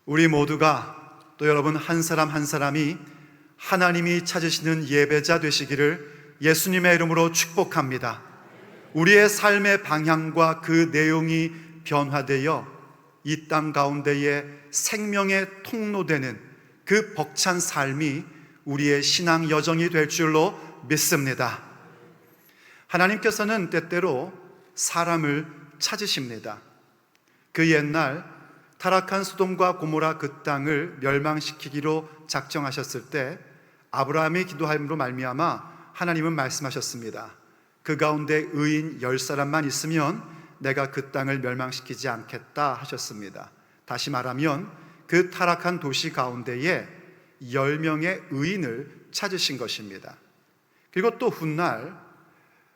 우리 모두가, 또 여러분 한 사람 한 사람이 하나님이 찾으시는 예배자 되시기를 예수님의 이름으로 축복합니다. 우리의 삶의 방향과 그 내용이 변화되어 이 땅 가운데에 생명의 통로되는 그 벅찬 삶이 우리의 신앙 여정이 될 줄로 믿습니다. 하나님께서는 때때로 사람을 찾으십니다. 그 옛날 타락한 소돔과 고모라 그 땅을 멸망시키기로 작정하셨을 때 아브라함이 기도함으로 말미암아 하나님은 말씀하셨습니다. 그 가운데 의인 10사람만 있으면 내가 그 땅을 멸망시키지 않겠다 하셨습니다. 다시 말하면 그 타락한 도시 가운데에 10명의 의인을 찾으신 것입니다. 그리고 또 훗날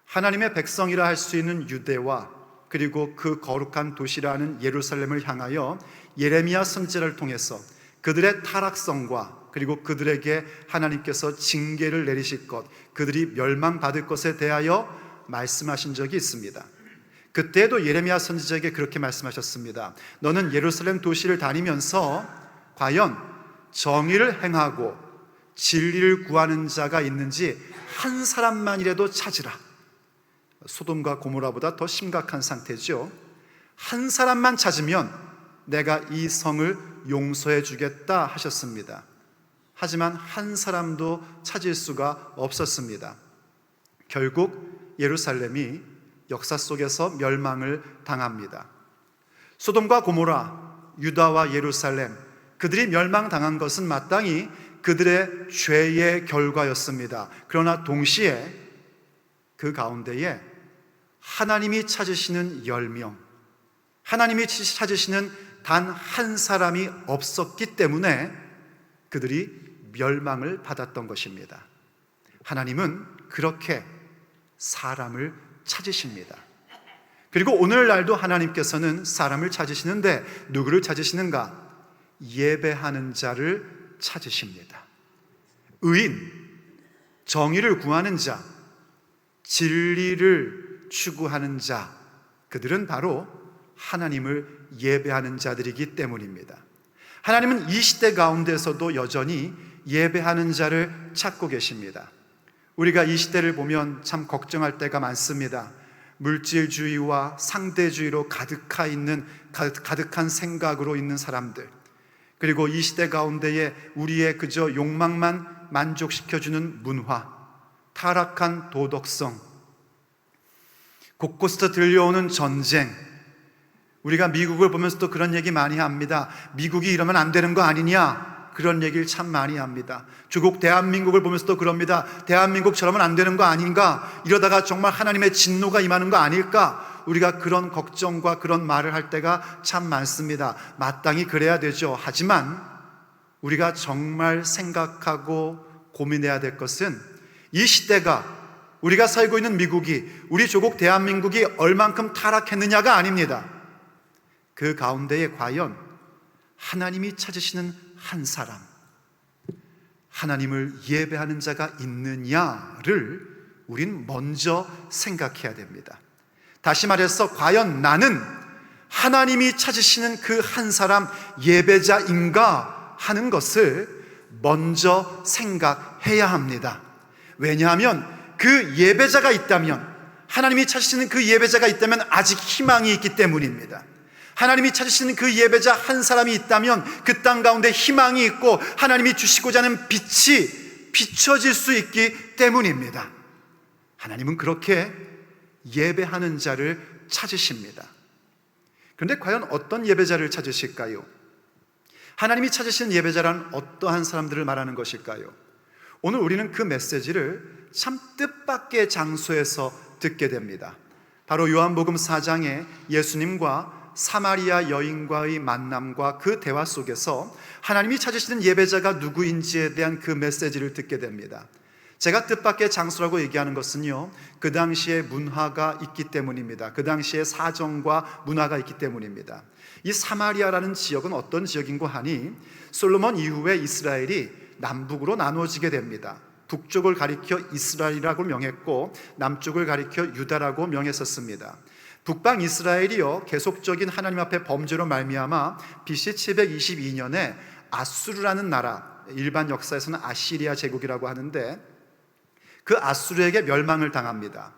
하나님의 백성이라 할 수 있는 유대와 그리고 그 거룩한 도시라는 예루살렘을 향하여 예레미야 선지자를 통해서 그들의 타락성과 그리고 그들에게 하나님께서 징계를 내리실 것, 그들이 멸망받을 것에 대하여 말씀하신 적이 있습니다. 그때도 예레미야 선지자에게 그렇게 말씀하셨습니다. 너는 예루살렘 도시를 다니면서 과연 정의를 행하고 진리를 구하는 자가 있는지 한 사람만이라도 찾으라. 소돔과 고모라보다 더 심각한 상태죠. 한 사람만 찾으면 내가 이 성을 용서해 주겠다 하셨습니다. 하지만 한 사람도 찾을 수가 없었습니다. 결국 예루살렘이 역사 속에서 멸망을 당합니다. 소돔과 고모라, 유다와 예루살렘, 그들이 멸망당한 것은 마땅히 그들의 죄의 결과였습니다. 그러나 동시에 그 가운데에 하나님이 찾으시는 10명, 하나님이 찾으시는 단 한 사람이 없었기 때문에 그들이 멸망을 받았던 것입니다. 하나님은 그렇게 사람을 찾으십니다. 그리고 오늘날도 하나님께서는 사람을 찾으시는데 누구를 찾으시는가? 예배하는 자를 찾으십니다. 의인, 정의를 구하는 자, 진리를 추구하는 자, 그들은 바로 하나님을 예배하는 자들이기 때문입니다. 하나님은 이 시대 가운데서도 여전히 예배하는 자를 찾고 계십니다. 우리가 이 시대를 보면 참 걱정할 때가 많습니다. 물질주의와 상대주의로 가득한 생각으로 있는 사람들, 그리고 이 시대 가운데에 우리의 그저 욕망만 만족시켜주는 문화, 타락한 도덕성, 곳곳에서 들려오는 전쟁. 우리가 미국을 보면서도 그런 얘기 많이 합니다. 미국이 이러면 안 되는 거 아니냐, 그런 얘기를 참 많이 합니다. 조국 대한민국을 보면서도 그럽니다. 대한민국 저러면 안 되는 거 아닌가, 이러다가 정말 하나님의 진노가 임하는 거 아닐까, 우리가 그런 걱정과 그런 말을 할 때가 참 많습니다. 마땅히 그래야 되죠. 하지만 우리가 정말 생각하고 고민해야 될 것은 이 시대가, 우리가 살고 있는 미국이, 우리 조국 대한민국이 얼만큼 타락했느냐가 아닙니다. 그 가운데에 과연 하나님이 찾으시는 한 사람, 하나님을 예배하는 자가 있느냐를 우린 먼저 생각해야 됩니다. 다시 말해서 과연 나는 하나님이 찾으시는 그 한 사람 예배자인가 하는 것을 먼저 생각해야 합니다. 왜냐하면 그 예배자가 있다면, 하나님이 찾으시는 그 예배자가 있다면 아직 희망이 있기 때문입니다. 하나님이 찾으시는 그 예배자 한 사람이 있다면 그 땅 가운데 희망이 있고 하나님이 주시고자 하는 빛이 비춰질 수 있기 때문입니다. 하나님은 그렇게 예배하는 자를 찾으십니다. 그런데 과연 어떤 예배자를 찾으실까요? 하나님이 찾으시는 예배자란 어떠한 사람들을 말하는 것일까요? 오늘 우리는 그 메시지를 참 뜻밖의 장소에서 듣게 됩니다. 바로 요한복음 4장에 예수님과 사마리아 여인과의 만남과 그 대화 속에서 하나님이 찾으시는 예배자가 누구인지에 대한 그 메시지를 듣게 됩니다. 제가 뜻밖의 장소라고 얘기하는 것은요, 그 당시에 문화가 있기 때문입니다. 그 당시에 사정과 문화가 있기 때문입니다. 이 사마리아라는 지역은 어떤 지역인고 하니, 솔로몬 이후에 이스라엘이 남북으로 나누어지게 됩니다. 북쪽을 가리켜 이스라엘이라고 명했고 남쪽을 가리켜 유다라고 명했었습니다. 북방 이스라엘이요 계속적인 하나님 앞에 범죄로 말미암아 BC 722년에 아수르라는 나라, 일반 역사에서는 아시리아 제국이라고 하는데 그 아수르에게 멸망을 당합니다.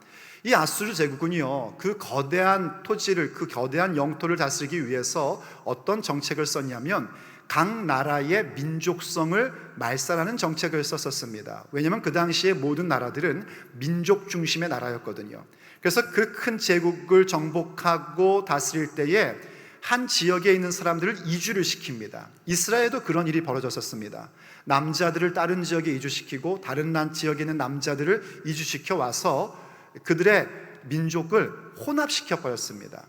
이 아수르 제국은요 그 거대한 토지를, 그 거대한 영토를 다스리기 위해서 어떤 정책을 썼냐면 각 나라의 민족성을 말살하는 정책을 썼었습니다. 왜냐하면 그 당시에 모든 나라들은 민족 중심의 나라였거든요. 그래서 그 큰 제국을 정복하고 다스릴 때에 한 지역에 있는 사람들을 이주를 시킵니다. 이스라엘도 그런 일이 벌어졌었습니다. 남자들을 다른 지역에 이주시키고 다른 지역에 있는 남자들을 이주시켜 와서 그들의 민족을 혼합시켜 버렸습니다.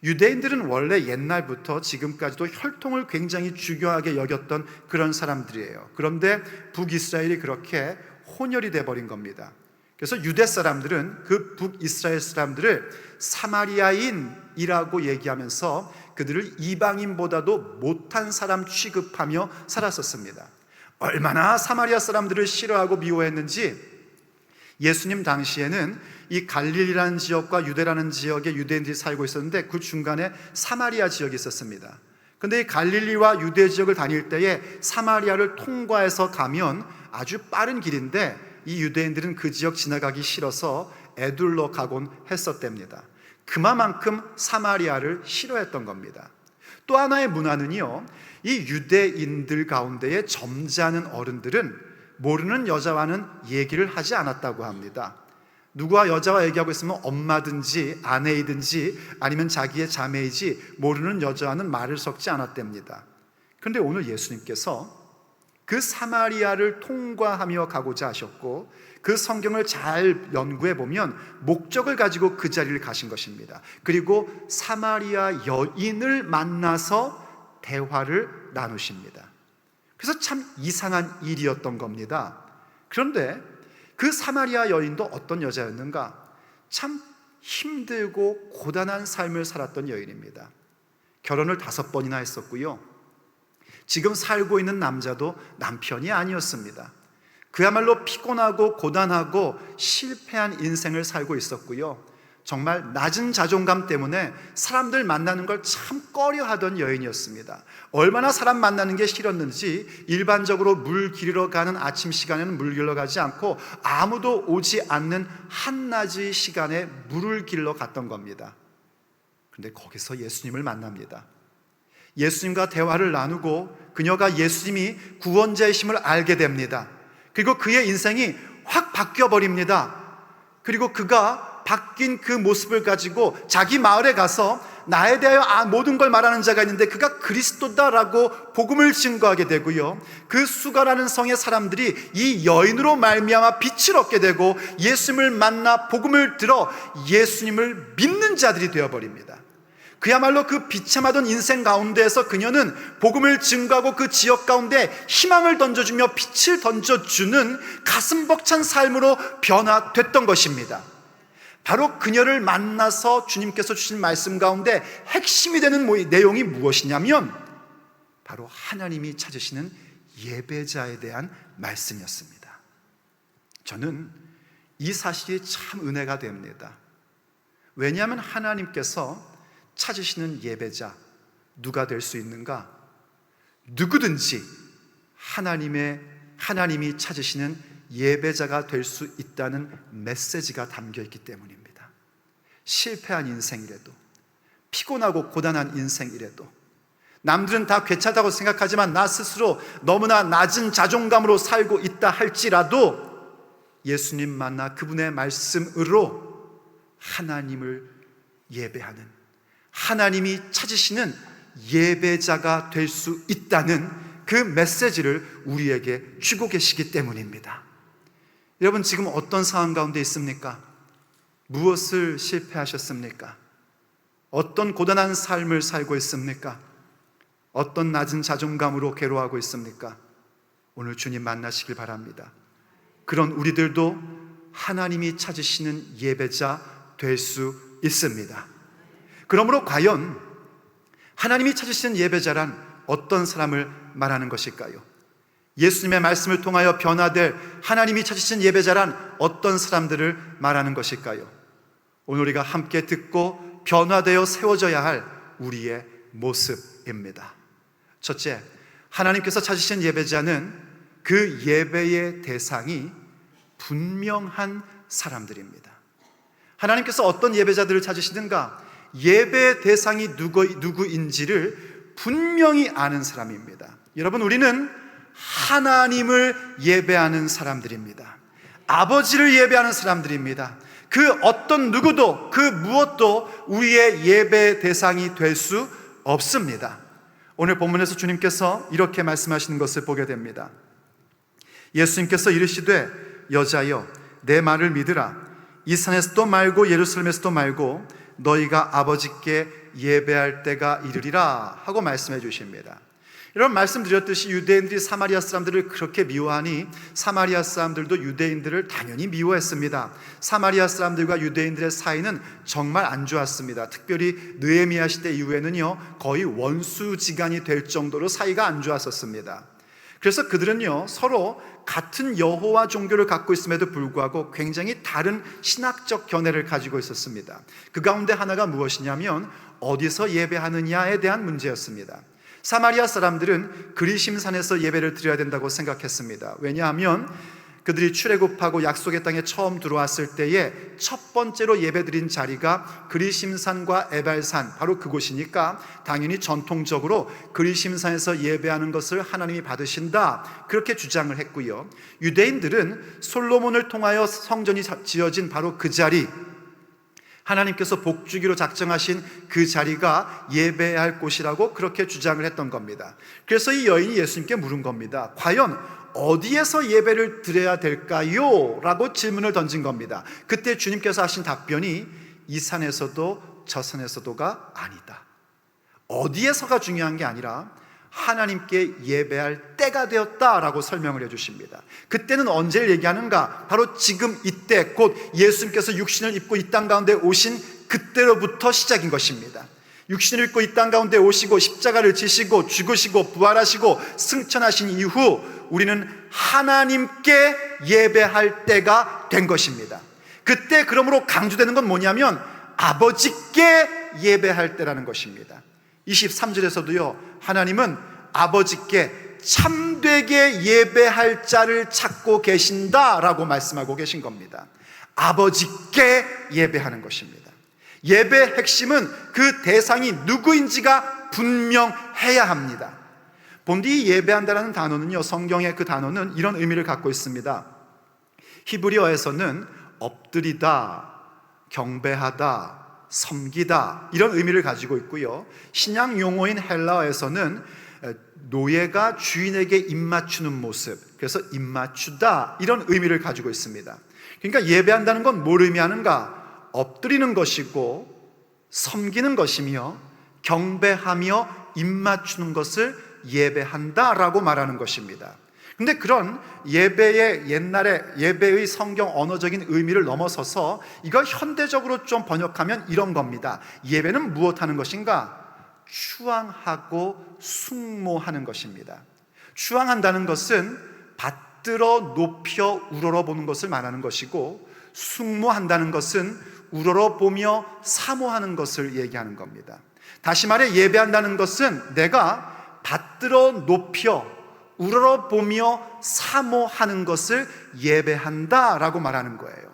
유대인들은 원래 옛날부터 지금까지도 혈통을 굉장히 중요하게 여겼던 그런 사람들이에요. 그런데 북이스라엘이 그렇게 혼혈이 돼버린 겁니다. 그래서 유대 사람들은 그 북이스라엘 사람들을 사마리아인이라고 얘기하면서 그들을 이방인보다도 못한 사람 취급하며 살았었습니다. 얼마나 사마리아 사람들을 싫어하고 미워했는지 예수님 당시에는 이 갈릴리라는 지역과 유대라는 지역에 유대인들이 살고 있었는데 그 중간에 사마리아 지역이 있었습니다. 그런데 이 갈릴리와 유대 지역을 다닐 때에 사마리아를 통과해서 가면 아주 빠른 길인데 이 유대인들은 그 지역 지나가기 싫어서 애둘러 가곤 했었답니다. 그만큼 사마리아를 싫어했던 겁니다. 또 하나의 문화는요, 이 유대인들 가운데에 점잖은 어른들은 모르는 여자와는 얘기를 하지 않았다고 합니다. 누구와 여자와 얘기하고 있으면 엄마든지 아내이든지 아니면 자기의 자매이지 모르는 여자와는 말을 섞지 않았답니다. 그런데 오늘 예수님께서 그 사마리아를 통과하며 가고자 하셨고 그 성경을 잘 연구해 보면 목적을 가지고 그 자리를 가신 것입니다. 그리고 사마리아 여인을 만나서 대화를 나누십니다. 그래서 참 이상한 일이었던 겁니다. 그런데 그 사마리아 여인도 어떤 여자였는가? 참 힘들고 고단한 삶을 살았던 여인입니다. 결혼을 5번이나 했었고요. 지금 살고 있는 남자도 남편이 아니었습니다. 그야말로 피곤하고 고단하고 실패한 인생을 살고 있었고요. 정말 낮은 자존감 때문에 사람들 만나는 걸 참 꺼려하던 여인이었습니다. 얼마나 사람 만나는 게 싫었는지 일반적으로 물 기르러 가는 아침 시간에는 물 길러 가지 않고 아무도 오지 않는 한낮의 시간에 물을 길러 갔던 겁니다. 그런데 거기서 예수님을 만납니다. 예수님과 대화를 나누고 그녀가 예수님이 구원자이심을 알게 됩니다. 그리고 그의 인생이 확 바뀌어 버립니다. 그리고 그가 바뀐 그 모습을 가지고 자기 마을에 가서 나에 대하여 모든 걸 말하는 자가 있는데 그가 그리스도다라고 복음을 증거하게 되고요. 그 수가라는 성의 사람들이 이 여인으로 말미암아 빛을 얻게 되고 예수님을 만나 복음을 들어 예수님을 믿는 자들이 되어버립니다. 그야말로 그 비참하던 인생 가운데에서 그녀는 복음을 증거하고 그 지역 가운데 희망을 던져주며 빛을 던져주는 가슴 벅찬 삶으로 변화됐던 것입니다. 바로 그녀를 만나서 주님께서 주신 말씀 가운데 핵심이 되는 내용이 무엇이냐면 바로 하나님이 찾으시는 예배자에 대한 말씀이었습니다. 저는 이 사실이 참 은혜가 됩니다. 왜냐하면 하나님께서 찾으시는 예배자 누가 될 수 있는가? 누구든지 하나님이 찾으시는 예배자가 될 수 있다는 메시지가 담겨 있기 때문입니다. 실패한 인생이라도, 피곤하고 고단한 인생이라도, 남들은 다 괜찮다고 생각하지만 나 스스로 너무나 낮은 자존감으로 살고 있다 할지라도 예수님 만나 그분의 말씀으로 하나님을 예배하는, 하나님이 찾으시는 예배자가 될 수 있다는 그 메시지를 우리에게 주고 계시기 때문입니다. 여러분, 지금 어떤 상황 가운데 있습니까? 무엇을 실패하셨습니까? 어떤 고단한 삶을 살고 있습니까? 어떤 낮은 자존감으로 괴로워하고 있습니까? 오늘 주님 만나시길 바랍니다. 그런 우리들도 하나님이 찾으시는 예배자 될 수 있습니다. 그러므로 과연 하나님이 찾으시는 예배자란 어떤 사람을 말하는 것일까요? 예수님의 말씀을 통하여 변화될 하나님이 찾으신 예배자란 어떤 사람들을 말하는 것일까요? 오늘 우리가 함께 듣고 변화되어 세워져야 할 우리의 모습입니다. 첫째, 하나님께서 찾으신 예배자는 그 예배의 대상이 분명한 사람들입니다. 하나님께서 어떤 예배자들을 찾으시든가 예배의 대상이 누구인지를 분명히 아는 사람입니다. 여러분, 우리는 하나님을 예배하는 사람들입니다. 아버지를 예배하는 사람들입니다. 그 어떤 누구도, 그 무엇도 우리의 예배의 대상이 될 수 없습니다. 오늘 본문에서 주님께서 이렇게 말씀하시는 것을 보게 됩니다. 예수님께서 이르시되 여자여 내 말을 믿으라. 이 산에서도 말고 예루살렘에서도 말고 너희가 아버지께 예배할 때가 이르리라 하고 말씀해 주십니다. 이런 말씀드렸듯이 유대인들이 사마리아 사람들을 그렇게 미워하니 사마리아 사람들도 유대인들을 당연히 미워했습니다. 사마리아 사람들과 유대인들의 사이는 정말 안 좋았습니다. 특별히 느헤미야 시대 이후에는요, 거의 원수지간이 될 정도로 사이가 안 좋았었습니다. 그래서 그들은요, 서로 같은 여호와 종교를 갖고 있음에도 불구하고 굉장히 다른 신학적 견해를 가지고 있었습니다. 그 가운데 하나가 무엇이냐면 어디서 예배하느냐에 대한 문제였습니다. 사마리아 사람들은 그리심산에서 예배를 드려야 된다고 생각했습니다. 왜냐하면 그들이 출애굽하고 약속의 땅에 처음 들어왔을 때에 첫 번째로 예배드린 자리가 그리심산과 에발산, 바로 그곳이니까 당연히 전통적으로 그리심산에서 예배하는 것을 하나님이 받으신다, 그렇게 주장을 했고요. 유대인들은 솔로몬을 통하여 성전이 지어진 바로 그 자리, 하나님께서 복주기로 작정하신 그 자리가 예배할 곳이라고 그렇게 주장을 했던 겁니다. 그래서 이 여인이 예수님께 물은 겁니다. 과연 어디에서 예배를 드려야 될까요? 라고 질문을 던진 겁니다. 그때 주님께서 하신 답변이 이 산에서도 저 산에서도가 아니다. 어디에서가 중요한 게 아니라 하나님께 예배할 때가 되었다라고 설명을 해주십니다. 그때는 언제를 얘기하는가? 바로 지금 이때, 곧 예수님께서 육신을 입고 이 땅 가운데 오신 그때로부터 시작인 것입니다. 육신을 입고 이 땅 가운데 오시고 십자가를 지시고 죽으시고 부활하시고 승천하신 이후 우리는 하나님께 예배할 때가 된 것입니다. 그때 그러므로 강조되는 건 뭐냐면 아버지께 예배할 때라는 것입니다. 23절에서도요, 하나님은 아버지께 참되게 예배할 자를 찾고 계신다라고 말씀하고 계신 겁니다. 아버지께 예배하는 것입니다. 예배의 핵심은 그 대상이 누구인지가 분명해야 합니다. 본디 예배한다라는 단어는요, 성경의 그 단어는 이런 의미를 갖고 있습니다. 히브리어에서는 엎드리다, 경배하다, 섬기다, 이런 의미를 가지고 있고요. 신약 용어인 헬라어에서는 노예가 주인에게 입맞추는 모습, 그래서 입맞추다, 이런 의미를 가지고 있습니다. 그러니까 예배한다는 건 뭘 의미하는가? 엎드리는 것이고 섬기는 것이며 경배하며 입맞추는 것을 예배한다라고 말하는 것입니다. 근데 그런 예배의 옛날에 예배의 성경 언어적인 의미를 넘어서서 이걸 현대적으로 좀 번역하면 이런 겁니다. 예배는 무엇하는 것인가? 추앙하고 숭모하는 것입니다. 추앙한다는 것은 받들어 높여 우러러보는 것을 말하는 것이고, 숭모한다는 것은 우러러보며 사모하는 것을 얘기하는 겁니다. 다시 말해 예배한다는 것은 내가 받들어 높여 우러러보며 사모하는 것을 예배한다라고 말하는 거예요.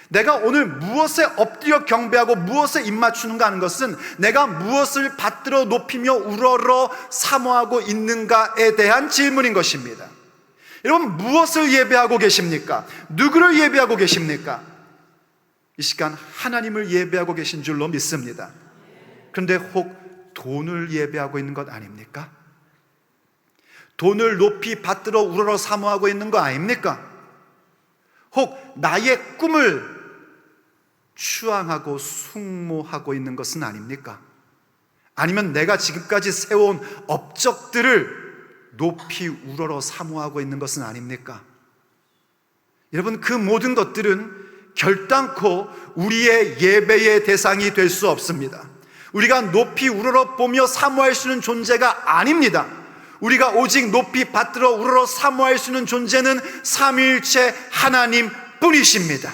내가 오늘 무엇에 엎드려 경배하고 무엇에 입맞추는가 하는 것은 내가 무엇을 받들어 높이며 우러러 사모하고 있는가에 대한 질문인 것입니다. 여러분, 무엇을 예배하고 계십니까? 누구를 예배하고 계십니까? 이 시간 하나님을 예배하고 계신 줄로 믿습니다. 그런데 혹 돈을 예배하고 있는 것 아닙니까? 돈을 높이 받들어 우러러 사모하고 있는 거 아닙니까? 혹 나의 꿈을 추앙하고 숭모하고 있는 것은 아닙니까? 아니면 내가 지금까지 세워온 업적들을 높이 우러러 사모하고 있는 것은 아닙니까? 여러분, 그 모든 것들은 결단코 우리의 예배의 대상이 될 수 없습니다. 우리가 높이 우러러 보며 사모할 수 있는 존재가 아닙니다. 우리가 오직 높이 받들어 우러러 사모할 수 있는 존재는 삼위일체 하나님 뿐이십니다.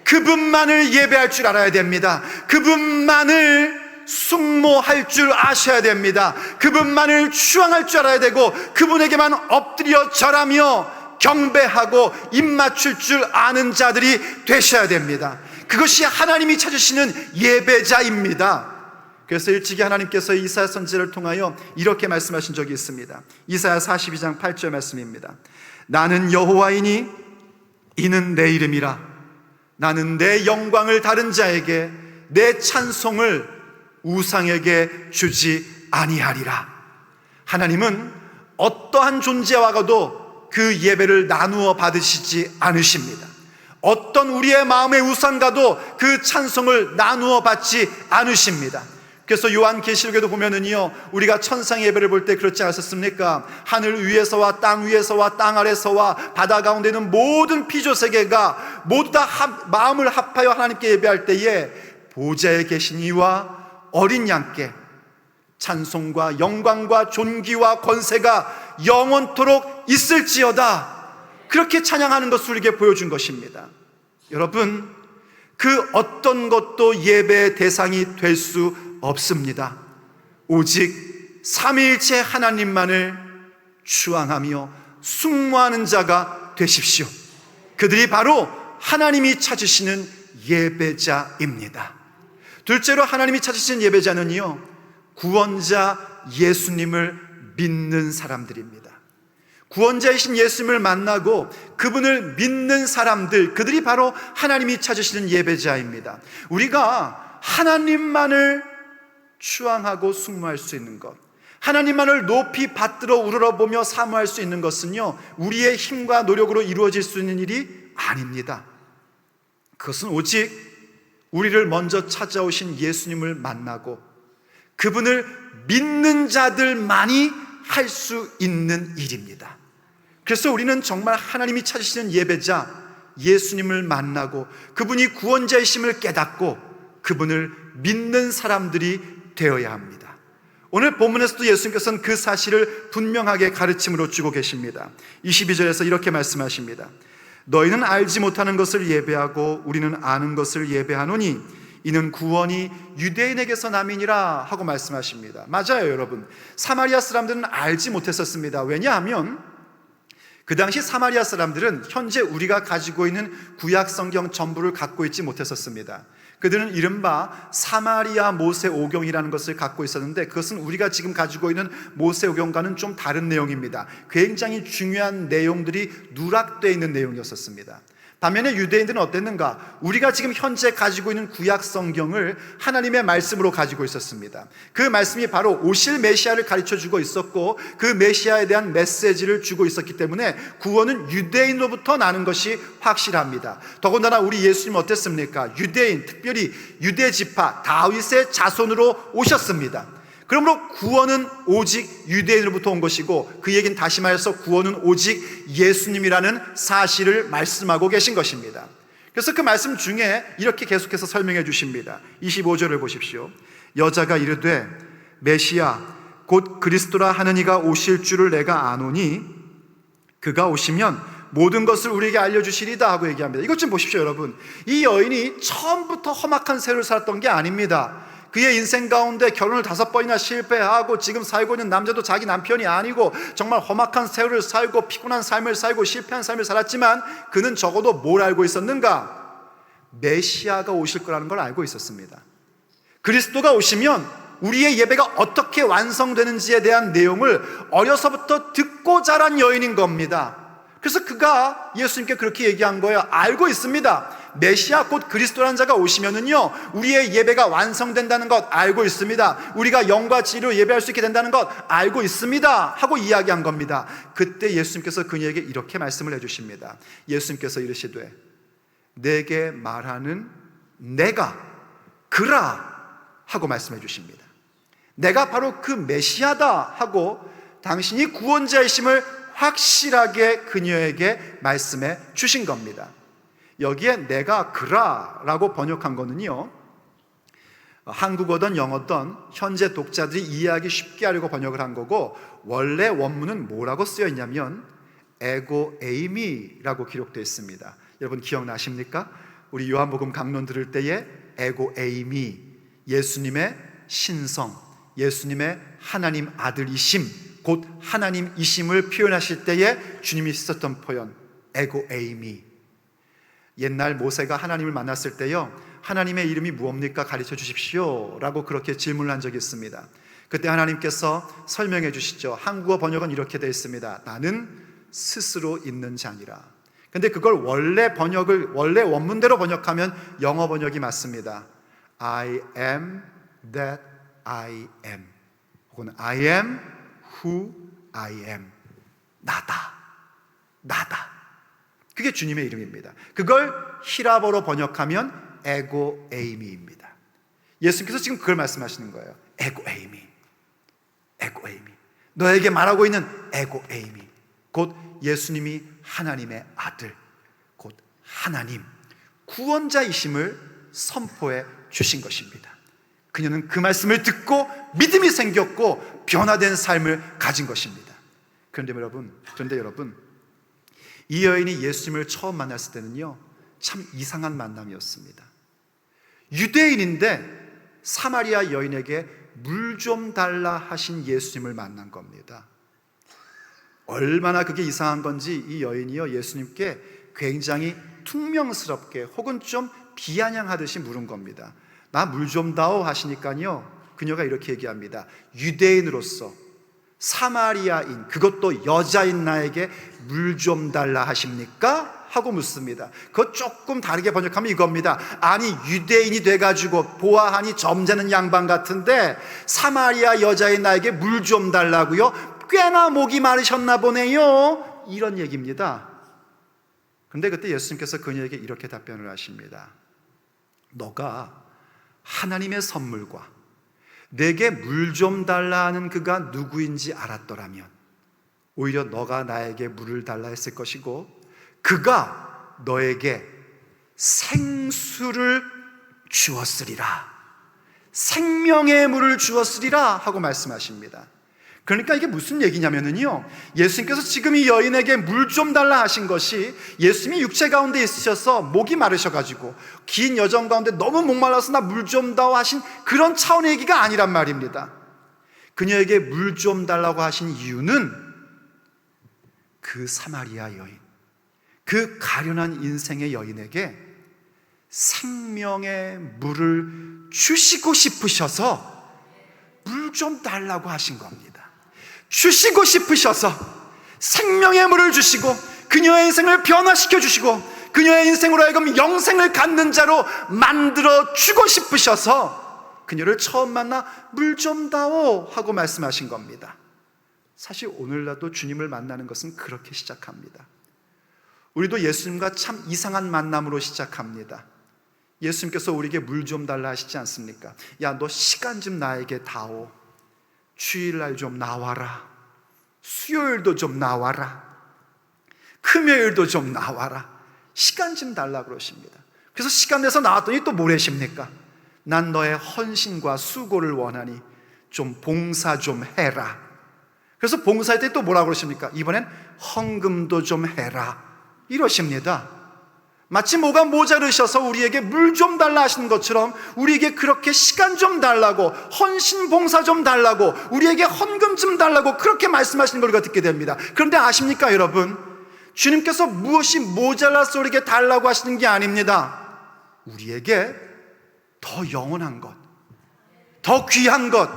그분만을 예배할 줄 알아야 됩니다. 그분만을 숙모할 줄 아셔야 됩니다. 그분만을 추앙할 줄 알아야 되고, 그분에게만 엎드려 절하며 경배하고 입 맞출 줄 아는 자들이 되셔야 됩니다. 그것이 하나님이 찾으시는 예배자입니다. 그래서 일찍이 하나님께서 이사야 선지자를 통하여 이렇게 말씀하신 적이 있습니다. 이사야 42장 8절 말씀입니다. 나는 여호와이니 이는 내 이름이라. 나는 내 영광을 다른 자에게, 내 찬송을 우상에게 주지 아니하리라. 하나님은 어떠한 존재와가도 그 예배를 나누어 받으시지 않으십니다. 어떤 우리의 마음의 우상과도 그 찬송을 나누어 받지 않으십니다. 그래서 요한계시록에도 보면은요, 우리가 천상 예배를 볼 때 그렇지 않았습니까? 하늘 위에서와 땅 위에서와 땅 아래서와 바다 가운데 있는 모든 피조세계가 모두 다 마음을 합하여 하나님께 예배할 때에 보좌에 계신 이와 어린 양께 찬송과 영광과 존귀와 권세가 영원토록 있을지어다, 그렇게 찬양하는 것을 우리에게 보여준 것입니다. 여러분, 그 어떤 것도 예배의 대상이 될 수 없습니다. 오직 삼위일체 하나님만을 추앙하며 숙모하는 자가 되십시오. 그들이 바로 하나님이 찾으시는 예배자입니다. 둘째로 하나님이 찾으시는 예배자는요, 구원자 예수님을 믿는 사람들입니다. 구원자이신 예수님을 만나고 그분을 믿는 사람들, 그들이 바로 하나님이 찾으시는 예배자입니다. 우리가 하나님만을 추앙하고 숙모할 수 있는 것, 하나님만을 높이 받들어 우러러보며 사모할 수 있는 것은요, 우리의 힘과 노력으로 이루어질 수 있는 일이 아닙니다. 그것은 오직 우리를 먼저 찾아오신 예수님을 만나고 그분을 믿는 자들만이 할 수 있는 일입니다. 그래서 우리는 정말 하나님이 찾으시는 예배자 예수님을 만나고 그분이 구원자이심을 깨닫고 그분을 믿는 사람들이 되어야 합니다. 오늘 본문에서도 예수님께서는 그 사실을 분명하게 가르침으로 주고 계십니다. 22절에서 이렇게 말씀하십니다. 너희는 알지 못하는 것을 예배하고 우리는 아는 것을 예배하노니 이는 구원이 유대인에게서 남이니라 하고 말씀하십니다. 맞아요, 여러분. 사마리아 사람들은 알지 못했었습니다. 왜냐하면 그 당시 사마리아 사람들은 현재 우리가 가지고 있는 구약 성경 전부를 갖고 있지 못했었습니다. 그들은 이른바 사마리아 모세오경이라는 것을 갖고 있었는데, 그것은 우리가 지금 가지고 있는 모세오경과는 좀 다른 내용입니다. 굉장히 중요한 내용들이 누락되어 있는 내용이었습니다. 반면에 유대인들은 어땠는가? 우리가 지금 현재 가지고 있는 구약 성경을 하나님의 말씀으로 가지고 있었습니다. 그 말씀이 바로 오실 메시아를 가르쳐주고 있었고 그 메시아에 대한 메시지를 주고 있었기 때문에 구원은 유대인으로부터 나는 것이 확실합니다. 더군다나 우리 예수님 어땠습니까? 유대인, 특별히 유대지파 다윗의 자손으로 오셨습니다. 그러므로 구원은 오직 유대인으로부터 온 것이고, 그 얘기는 다시 말해서 구원은 오직 예수님이라는 사실을 말씀하고 계신 것입니다. 그래서 그 말씀 중에 이렇게 계속해서 설명해 주십니다. 25절을 보십시오. 여자가 이르되 메시아 곧 그리스도라 하는 이가 오실 줄을 내가 아노니 그가 오시면 모든 것을 우리에게 알려주시리다 하고 얘기합니다. 이것 좀 보십시오, 여러분. 이 여인이 처음부터 험악한 세월을 살았던 게 아닙니다. 그의 인생 가운데 결혼을 5번이나 실패하고 지금 살고 있는 남자도 자기 남편이 아니고 정말 험악한 세월을 살고 피곤한 삶을 살고 실패한 삶을 살았지만 그는 적어도 뭘 알고 있었는가? 메시아가 오실 거라는 걸 알고 있었습니다. 그리스도가 오시면 우리의 예배가 어떻게 완성되는지에 대한 내용을 어려서부터 듣고 자란 여인인 겁니다. 그래서 그가 예수님께 그렇게 얘기한 거예요. 알고 있습니다. 메시아 곧 그리스도라는 자가 오시면은요, 우리의 예배가 완성된다는 것 알고 있습니다. 우리가 영과 진리로 예배할 수 있게 된다는 것 알고 있습니다 하고 이야기한 겁니다. 그때 예수님께서 그녀에게 이렇게 말씀을 해주십니다. 예수님께서 이르시되 내게 말하는 내가 그라 하고 말씀해 주십니다. 내가 바로 그 메시아다 하고 당신이 구원자이심을 확실하게 그녀에게 말씀해 주신 겁니다. 여기에 내가 그라라고 번역한 거는요, 한국어든 영어든 현재 독자들이 이해하기 쉽게 하려고 번역을 한 거고, 원래 원문은 뭐라고 쓰여 있냐면 에고 에이미라고 기록되어 있습니다. 여러분 기억나십니까? 우리 요한복음 강론 들을 때에 에고 에이미, 예수님의 신성, 예수님의 하나님 아들이심, 곧 하나님이심을 표현하실 때에 주님이 썼던 표현 에고 에이미. 옛날 모세가 하나님을 만났을 때요, 하나님의 이름이 무엇입니까? 가르쳐 주십시오 라고 그렇게 질문을 한 적이 있습니다. 그때 하나님께서 설명해 주시죠. 한국어 번역은 이렇게 되어 있습니다. 나는 스스로 있는 자니라. 근데 그걸 원래 원문대로 번역하면 영어 번역이 맞습니다. I am that I am, 혹은 I am who I am. 나다. 그게 주님의 이름입니다. 그걸 히라보로 번역하면 에고 에이미입니다. 예수님께서 지금 그걸 말씀하시는 거예요. 에고 에이미. 너에게 말하고 있는 에고 에이미, 곧 예수님이 하나님의 아들, 곧 하나님 구원자이심을 선포해 주신 것입니다. 그녀는 그 말씀을 듣고 믿음이 생겼고 변화된 삶을 가진 것입니다. 그런데 여러분, 이 여인이 예수님을 처음 만났을 때는요, 참 이상한 만남이었습니다. 유대인인데 사마리아 여인에게 물 좀 달라 하신 예수님을 만난 겁니다. 얼마나 그게 이상한 건지 이 여인이요, 예수님께 굉장히 퉁명스럽게 혹은 좀 비아냥하듯이 물은 겁니다. 나 물 좀 다오 하시니까요, 그녀가 이렇게 얘기합니다. 유대인으로서 사마리아인, 그것도 여자인 나에게 물 좀 달라 하십니까? 하고 묻습니다. 그거 조금 다르게 번역하면 이겁니다. 아니, 유대인이 돼가지고 보아하니 점잖은 양반 같은데 사마리아 여자인 나에게 물 좀 달라고요? 꽤나 목이 마르셨나 보네요. 이런 얘기입니다. 그런데 그때 예수님께서 그녀에게 이렇게 답변을 하십니다. 너가 하나님의 선물과 내게 물 좀 달라 하는 그가 누구인지 알았더라면 오히려 너가 나에게 물을 달라 했을 것이고 그가 너에게 생수를 주었으리라, 생명의 물을 주었으리라 하고 말씀하십니다. 그러니까 이게 무슨 얘기냐면요, 예수님께서 지금 이 여인에게 물 좀 달라 하신 것이 예수님이 육체 가운데 있으셔서 목이 마르셔가지고 긴 여정 가운데 너무 목말라서 나 물 좀 다오 하신 그런 차원의 얘기가 아니란 말입니다. 그녀에게 물 좀 달라고 하신 이유는 그 사마리아 여인, 그 가련한 인생의 여인에게 생명의 물을 주시고 싶으셔서 물 좀 달라고 하신 겁니다. 주시고 싶으셔서 생명의 물을 주시고 그녀의 인생을 변화시켜 주시고 그녀의 인생으로 하여금 영생을 갖는 자로 만들어 주고 싶으셔서 그녀를 처음 만나 물 좀 다오 하고 말씀하신 겁니다. 사실 오늘날도 주님을 만나는 것은 그렇게 시작합니다. 우리도 예수님과 참 이상한 만남으로 시작합니다. 예수님께서 우리에게 물 좀 달라 하시지 않습니까? 야, 너 시간 좀 나에게 다오. 주일날 좀 나와라. 수요일도 좀 나와라. 금요일도 좀 나와라. 시간 좀 달라 그러십니다. 그래서 시간 내서 나왔더니 또 뭐래십니까? 난 너의 헌신과 수고를 원하니 좀 봉사 좀 해라. 그래서 봉사할 때 또 뭐라 그러십니까? 이번엔 헌금도 좀 해라 이러십니다. 마치 뭐가 모자르셔서 우리에게 물 좀 달라 하시는 것처럼 우리에게 그렇게 시간 좀 달라고, 헌신 봉사 좀 달라고, 우리에게 헌금 좀 달라고 그렇게 말씀하시는 걸 우리가 듣게 됩니다. 그런데 아십니까 여러분? 주님께서 무엇이 모자라서 우리에게 달라고 하시는 게 아닙니다. 우리에게 더 영원한 것, 더 귀한 것,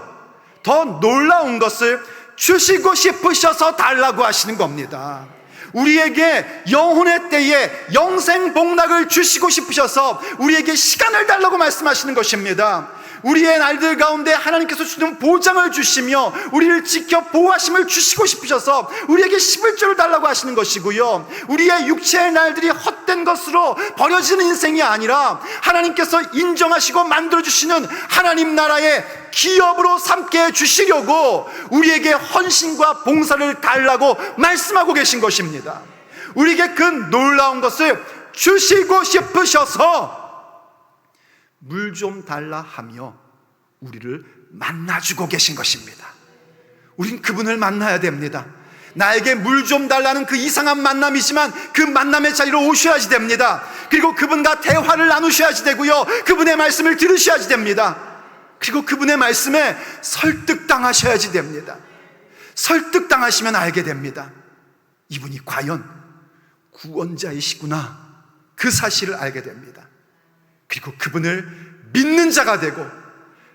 더 놀라운 것을 주시고 싶으셔서 달라고 하시는 겁니다. 우리에게 영혼의 때에 영생 복락을 주시고 싶으셔서 우리에게 시간을 달라고 말씀하시는 것입니다. 우리의 날들 가운데 하나님께서 주는 보장을 주시며 우리를 지켜 보호하심을 주시고 싶으셔서 우리에게 11조를 달라고 하시는 것이고요, 우리의 육체의 날들이 헛된 것으로 버려지는 인생이 아니라 하나님께서 인정하시고 만들어주시는 하나님 나라의 기업으로 삼게 해주시려고 우리에게 헌신과 봉사를 달라고 말씀하고 계신 것입니다. 우리에게 그 놀라운 것을 주시고 싶으셔서 물 좀 달라 하며 우리를 만나주고 계신 것입니다. 우린 그분을 만나야 됩니다. 나에게 물 좀 달라는 그 이상한 만남이지만 그 만남의 자리로 오셔야지 됩니다. 그리고 그분과 대화를 나누셔야지 되고요, 그분의 말씀을 들으셔야지 됩니다. 그리고 그분의 말씀에 설득당하셔야지 됩니다. 설득당하시면 알게 됩니다. 이분이 과연 구원자이시구나, 그 사실을 알게 됩니다. 그리고 그분을 믿는 자가 되고,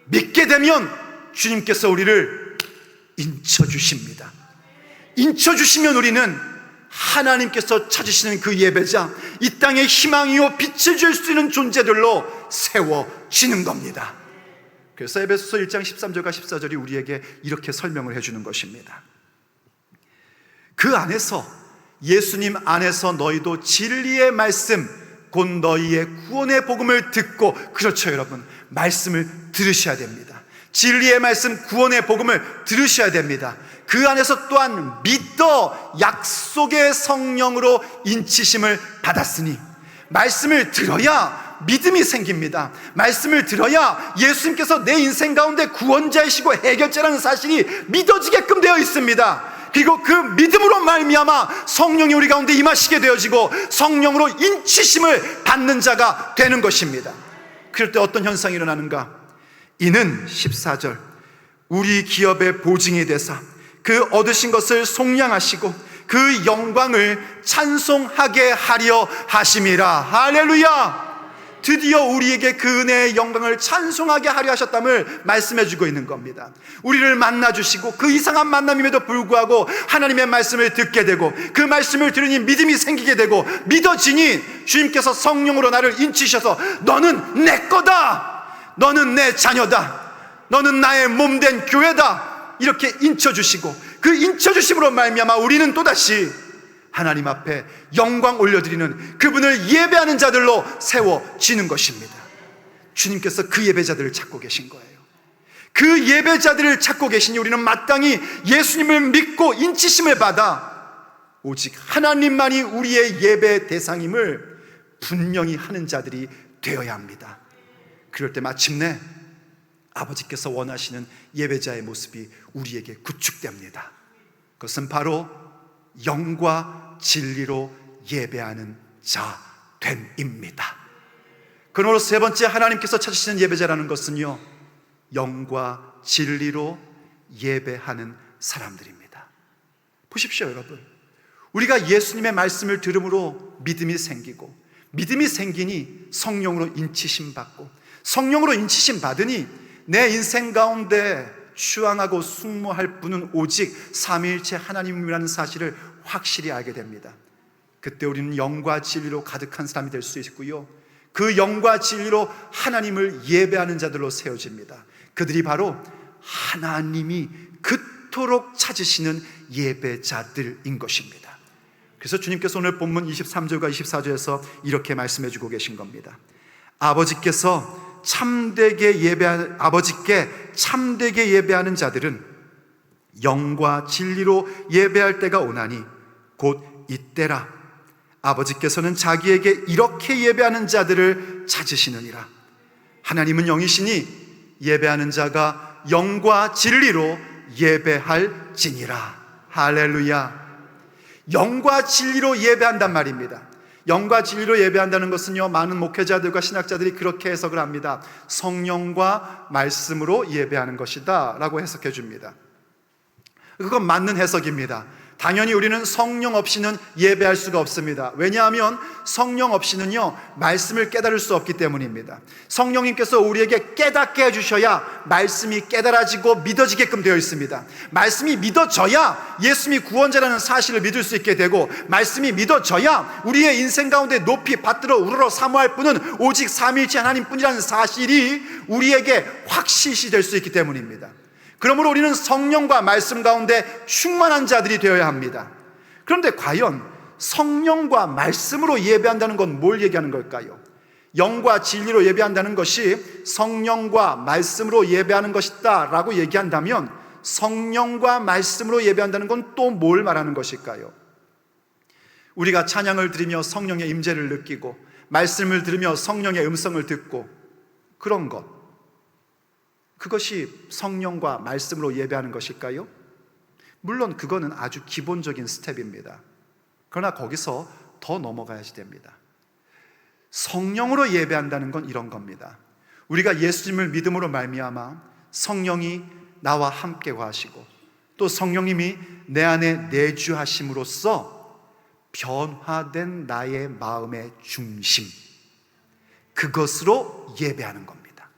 믿게 되면 주님께서 우리를 인쳐주십니다. 인쳐주시면 우리는 하나님께서 찾으시는 그 예배자, 이 땅의 희망이요 빛을 줄 수 있는 존재들로 세워지는 겁니다. 그래서 에베소서 1장 13절과 14절이 우리에게 이렇게 설명을 해주는 것입니다. 그 안에서, 예수님 안에서 너희도 진리의 말씀, 곧 너희의 구원의 복음을 듣고, 그렇죠 여러분, 말씀을 들으셔야 됩니다. 진리의 말씀, 구원의 복음을 들으셔야 됩니다. 그 안에서 또한 믿어 약속의 성령으로 인치심을 받았으니, 말씀을 들어야 믿음이 생깁니다. 말씀을 들어야 예수님께서 내 인생 가운데 구원자이시고 해결자라는 사실이 믿어지게끔 되어 있습니다. 그리고 그 믿음으로 말미암아 성령이 우리 가운데 임하시게 되어지고 성령으로 인치심을 받는 자가 되는 것입니다. 그럴 때 어떤 현상이 일어나는가? 이는 14절, 우리 기업의 보증이 되사 그 얻으신 것을 속량하시고 그 영광을 찬송하게 하려 하심이라. 할렐루야! 드디어 우리에게 그 은혜의 영광을 찬송하게 하려 하셨담을 말씀해 주고 있는 겁니다. 우리를 만나주시고 그 이상한 만남임에도 불구하고 하나님의 말씀을 듣게 되고, 그 말씀을 들으니 믿음이 생기게 되고, 믿어지니 주님께서 성령으로 나를 인치셔서 너는 내 거다, 너는 내 자녀다, 너는 나의 몸된 교회다, 이렇게 인쳐주시고, 그 인쳐주심으로 말미암아 우리는 또다시 하나님 앞에 영광 올려드리는, 그분을 예배하는 자들로 세워지는 것입니다. 주님께서 그 예배자들을 찾고 계신 거예요. 그 예배자들을 찾고 계시니 우리는 마땅히 예수님을 믿고 인치심을 받아 오직 하나님만이 우리의 예배 대상임을 분명히 하는 자들이 되어야 합니다. 그럴 때 마침내 아버지께서 원하시는 예배자의 모습이 우리에게 구축됩니다. 그것은 바로 영과 진리로 예배하는 자됨입니다. 그러므로 세 번째, 하나님께서 찾으시는 예배자라는 것은요, 영과 진리로 예배하는 사람들입니다. 보십시오 여러분, 우리가 예수님의 말씀을 들음으로 믿음이 생기고, 믿음이 생기니 성령으로 인치심 받고, 성령으로 인치심 받으니 내 인생 가운데 추앙하고 숭모할 분은 오직 삼위일체 하나님이라는 사실을 확실히 알게 됩니다. 그때 우리는 영과 진리로 가득한 사람이 될 수 있고요, 그 영과 진리로 하나님을 예배하는 자들로 세워집니다. 그들이 바로 하나님이 그토록 찾으시는 예배자들인 것입니다. 그래서 주님께서 오늘 본문 23절과 24절에서 이렇게 말씀해 주고 계신 겁니다. 아버지께 참되게 예배하는 자들은 영과 진리로 예배할 때가 오나니 곧 이때라. 아버지께서는 자기에게 이렇게 예배하는 자들을 찾으시느니라. 하나님은 영이시니 예배하는 자가 영과 진리로 예배할지니라. 할렐루야. 영과 진리로 예배한단 말입니다. 영과 진리로 예배한다는 것은요, 많은 목회자들과 신학자들이 그렇게 해석을 합니다. 성령과 말씀으로 예배하는 것이다 라고 해석해 줍니다. 그건 맞는 해석입니다. 당연히 우리는 성령 없이는 예배할 수가 없습니다. 왜냐하면 성령 없이는요, 말씀을 깨달을 수 없기 때문입니다. 성령님께서 우리에게 깨닫게 해주셔야 말씀이 깨달아지고 믿어지게끔 되어 있습니다. 말씀이 믿어져야 예수님이 구원자라는 사실을 믿을 수 있게 되고, 말씀이 믿어져야 우리의 인생 가운데 높이 받들어 우러러 사모할 분은 오직 삼위일체 하나님뿐이라는 사실이 우리에게 확실시 될 수 있기 때문입니다. 그러므로 우리는 성령과 말씀 가운데 충만한 자들이 되어야 합니다. 그런데 과연 성령과 말씀으로 예배한다는 건 뭘 얘기하는 걸까요? 영과 진리로 예배한다는 것이 성령과 말씀으로 예배하는 것이다 라고 얘기한다면, 성령과 말씀으로 예배한다는 건 또 뭘 말하는 것일까요? 우리가 찬양을 드리며 성령의 임재를 느끼고, 말씀을 들으며 성령의 음성을 듣고, 그런 것, 그것이 성령과 말씀으로 예배하는 것일까요? 물론 그거는 아주 기본적인 스텝입니다. 그러나 거기서 더 넘어가야지 됩니다. 성령으로 예배한다는 건 이런 겁니다. 우리가 예수님을 믿음으로 말미암아 성령이 나와 함께 거하시고 또 성령님이 내 안에 내주하심으로써 변화된 나의 마음의 중심, 그것으로 예배하는 겁니다.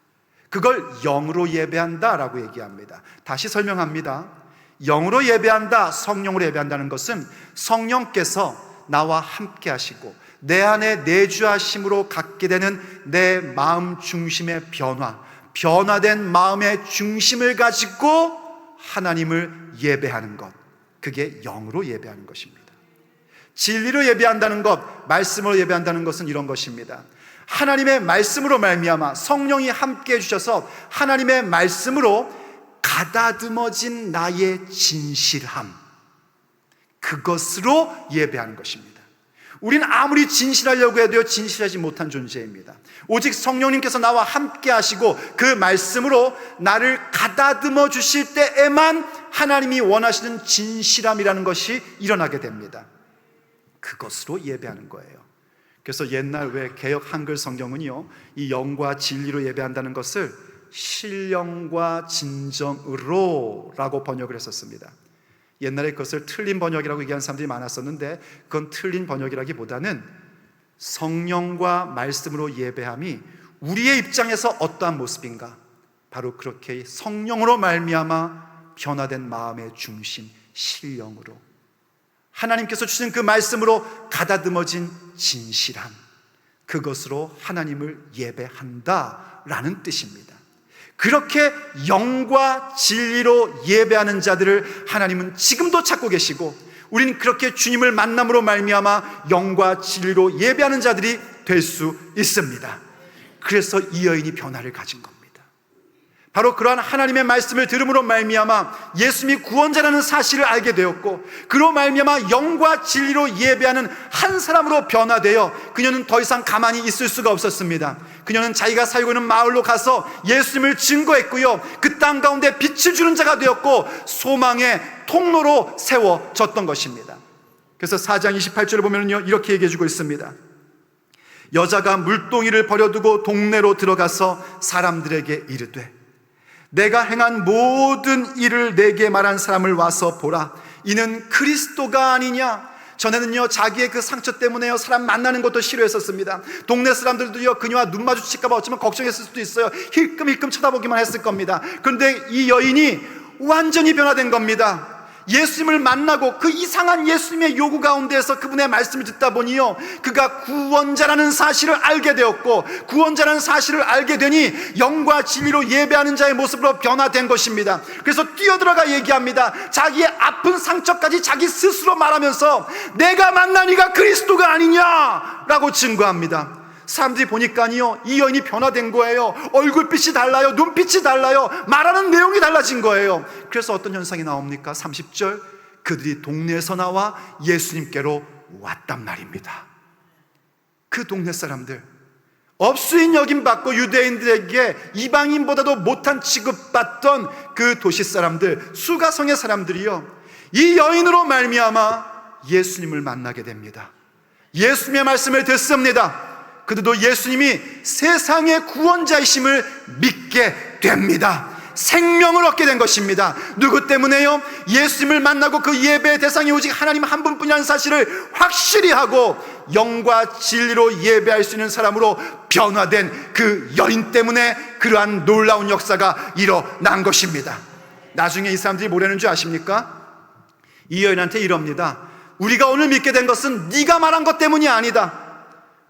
그걸 영으로 예배한다라고 얘기합니다. 다시 설명합니다. 영으로 예배한다, 성령으로 예배한다는 것은 성령께서 나와 함께 하시고 내 안에 내주하심으로 갖게 되는 내 마음 중심의 변화된 마음의 중심을 가지고 하나님을 예배하는 것, 그게 영으로 예배하는 것입니다. 진리로 예배한다는 것, 말씀으로 예배한다는 것은 이런 것입니다. 하나님의 말씀으로 말미암아 성령이 함께 해주셔서 하나님의 말씀으로 가다듬어진 나의 진실함, 그것으로 예배하는 것입니다. 우리는 아무리 진실하려고 해도 진실하지 못한 존재입니다. 오직 성령님께서 나와 함께 하시고 그 말씀으로 나를 가다듬어 주실 때에만 하나님이 원하시는 진실함이라는 것이 일어나게 됩니다. 그것으로 예배하는 거예요. 그래서 옛날 왜 개역 한글 성경은요, 이 영과 진리로 예배한다는 것을 신령과 진정으로 라고 번역을 했었습니다. 옛날에 그것을 틀린 번역이라고 얘기하는 사람들이 많았었는데, 그건 틀린 번역이라기보다는 성령과 말씀으로 예배함이 우리의 입장에서 어떠한 모습인가, 바로 그렇게 성령으로 말미암아 변화된 마음의 중심, 신령으로 하나님께서 주신 그 말씀으로 가다듬어진 진실함, 그것으로 하나님을 예배한다라는 뜻입니다. 그렇게 영과 진리로 예배하는 자들을 하나님은 지금도 찾고 계시고, 우리는 그렇게 주님을 만남으로 말미암아 영과 진리로 예배하는 자들이 될 수 있습니다. 그래서 이 여인이 변화를 가진 겁니다. 바로 그러한 하나님의 말씀을 들음으로 말미암아 예수님이 구원자라는 사실을 알게 되었고, 그로 말미암아 영과 진리로 예배하는 한 사람으로 변화되어 그녀는 더 이상 가만히 있을 수가 없었습니다. 그녀는 자기가 살고 있는 마을로 가서 예수님을 증거했고요, 그 땅 가운데 빛을 주는 자가 되었고 소망의 통로로 세워졌던 것입니다. 그래서 4장 28절을 보면요, 이렇게 얘기해주고 있습니다. 여자가 물동이를 버려두고 동네로 들어가서 사람들에게 이르되, 내가 행한 모든 일을 내게 말한 사람을 와서 보라. 이는 그리스도가 아니냐. 전에는요, 자기의 그 상처 때문에요, 사람 만나는 것도 싫어했었습니다. 동네 사람들도요, 그녀와 눈 마주칠까 봐 어쩌면 걱정했을 수도 있어요. 힐끔힐끔 쳐다보기만 했을 겁니다. 그런데 이 여인이 완전히 변화된 겁니다. 예수님을 만나고 그 이상한 예수님의 요구 가운데에서 그분의 말씀을 듣다 보니요, 그가 구원자라는 사실을 알게 되었고, 구원자라는 사실을 알게 되니 영과 진리로 예배하는 자의 모습으로 변화된 것입니다. 그래서 뛰어들어가 얘기합니다. 자기의 아픈 상처까지 자기 스스로 말하면서 내가 만난 이가 그리스도가 아니냐라고 증거합니다. 사람들이 보니까요, 이 여인이 변화된 거예요. 얼굴빛이 달라요, 눈빛이 달라요, 말하는 내용이 달라진 거예요. 그래서 어떤 현상이 나옵니까? 30절, 그들이 동네에서 나와 예수님께로 왔단 말입니다. 그 동네 사람들, 업수인 여김받고 유대인들에게 이방인보다도 못한 취급받던 그 도시 사람들, 수가성의 사람들이요, 이 여인으로 말미암아 예수님을 만나게 됩니다. 예수님의 말씀을 듣습니다. 그들도 예수님이 세상의 구원자이심을 믿게 됩니다. 생명을 얻게 된 것입니다. 누구 때문에요? 예수님을 만나고 그 예배의 대상이 오직 하나님 한 분뿐이라는 사실을 확실히 하고 영과 진리로 예배할 수 있는 사람으로 변화된 그 여인 때문에 그러한 놀라운 역사가 일어난 것입니다. 나중에 이 사람들이 뭐라는 줄 아십니까? 이 여인한테 이럽니다. 우리가 오늘 믿게 된 것은 네가 말한 것 때문이 아니다.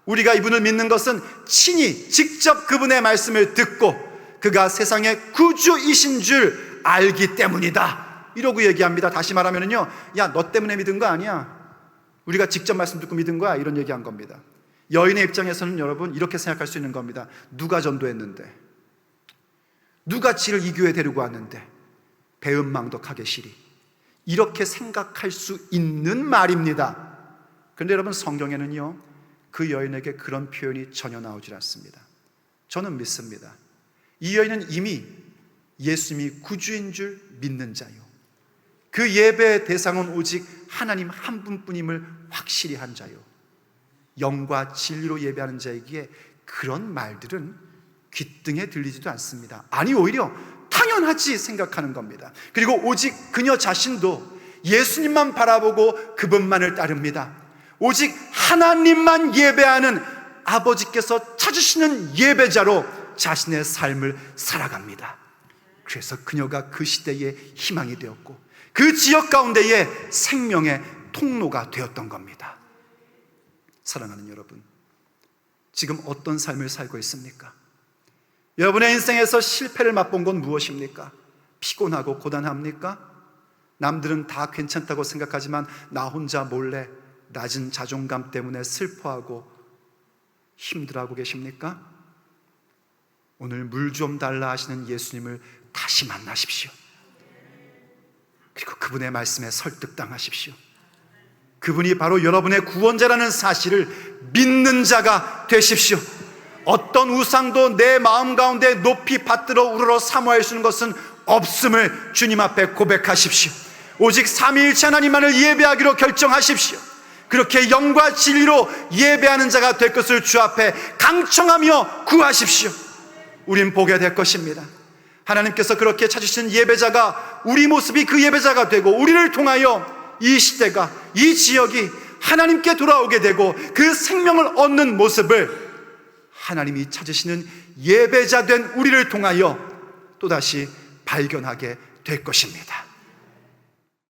우리가 이분을 믿는 것은 친히 직접 그분의 말씀을 듣고 그가 세상의 구주이신 줄 알기 때문이다, 이러고 얘기합니다. 다시 말하면요, 야, 너 때문에 믿은 거 아니야, 우리가 직접 말씀 듣고 믿은 거야, 이런 얘기한 겁니다. 여인의 입장에서는 여러분 이렇게 생각할 수 있는 겁니다. 누가 전도했는데, 누가 지를 이 교회에 데리고 왔는데 배은망덕하게 시리, 이렇게 생각할 수 있는 말입니다. 그런데 여러분, 성경에는요, 그 여인에게 그런 표현이 전혀 나오질 않습니다. 저는 믿습니다. 이 여인은 이미 예수님이 구주인 줄 믿는 자요, 그 예배의 대상은 오직 하나님 한 분뿐임을 확실히 한 자요, 영과 진리로 예배하는 자에게 그런 말들은 귓등에 들리지도 않습니다. 아니, 오히려 당연하지 생각하는 겁니다. 그리고 오직 그녀 자신도 예수님만 바라보고 그분만을 따릅니다. 오직 하나님만 예배하는 아버지께서 찾으시는 예배자로 자신의 삶을 살아갑니다. 그래서 그녀가 그 시대의 희망이 되었고 그 지역 가운데의 생명의 통로가 되었던 겁니다. 사랑하는 여러분, 지금 어떤 삶을 살고 있습니까? 여러분의 인생에서 실패를 맛본 건 무엇입니까? 피곤하고 고단합니까? 남들은 다 괜찮다고 생각하지만 나 혼자 몰래 낮은 자존감 때문에 슬퍼하고 힘들어하고 계십니까? 오늘 물 좀 달라 하시는 예수님을 다시 만나십시오. 그리고 그분의 말씀에 설득당하십시오. 그분이 바로 여러분의 구원자라는 사실을 믿는 자가 되십시오. 어떤 우상도 내 마음 가운데 높이 받들어 우러러 사모할 수 있는 것은 없음을 주님 앞에 고백하십시오. 오직 삼위일체 하나님만을 예배하기로 결정하십시오. 그렇게 영과 진리로 예배하는 자가 될 것을 주 앞에 강청하며 구하십시오. 우린 보게 될 것입니다. 하나님께서 그렇게 찾으신 예배자가 우리 모습이 그 예배자가 되고 우리를 통하여 이 시대가, 이 지역이 하나님께 돌아오게 되고 그 생명을 얻는 모습을 하나님이 찾으시는 예배자 된 우리를 통하여 또다시 발견하게 될 것입니다.